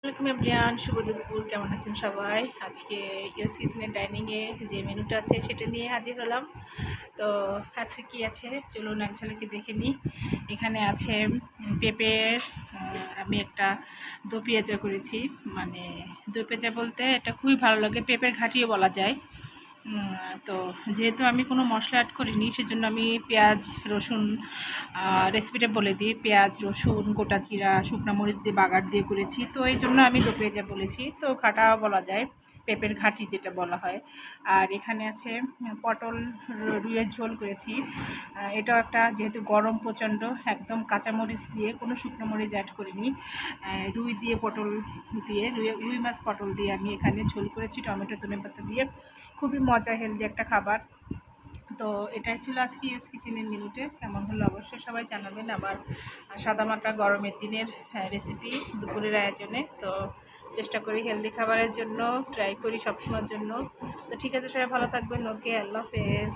Welcome everyone, শুভ দুপুর। কেমন আছেন সবাই? আজকে ইউএস কিচেনের ডাইনিংয়ে যে মেনুটা আছে সেটা নিয়ে হাজির হলাম। তো আজকে কি আছে চলুন এক ঝলকে দেখে নিই। এখানে আছে পেঁপে, আমি একটা দো পেঁয়াজা করেছি। মানে দো পেঁয়াজা বলতে এটা খুবই ভালো লাগে, পেঁপের ঘাটিও বলা যায়। তো যেহেতু আমি কোনো মশলা অ্যাড করিনি সেজন্য আমি পেঁয়াজ রসুন রেসিপিটা বলে দিই। পেঁয়াজ রসুন গোটা জিরা শুকনো মরিচ দিয়ে বাগার দিয়ে করেছি, তো এই জন্য আমি দো পেঁয়াজা বলেছি। তো ঘাটাও বলা যায়, পেঁপের ঘাটি যেটা বলা হয়। আর এখানে আছে পটল রুইয়ের ঝোল করেছি। এটাও একটা, যেহেতু গরম প্রচণ্ড, একদম কাঁচামরিচ দিয়ে, কোনো শুকনো মরিচ অ্যাড করিনি। রুই দিয়ে পটল দিয়ে রুই মাছ পটল দিয়ে আমি এখানে ঝোল করেছি টমেটো ধনেপাতা দিয়ে। খুবই মজা, হেলদি একটা খাবার। তো এটাই ছিল আজকে ইউএস কিচেনের মেনুতে। কেমন হলো অবশ্যই সবাই জানাবেন। আবার সাদামাটা গরমের দিনের রেসিপি দুপুরের আয়োজনে। তো চেষ্টা করি হেলদি খাবারের জন্য, ট্রাই করি সবসময়ের জন্য। তো ঠিক আছে, সবাই ভালো থাকবেন। ওকে, আল্লাহ হাফেজ।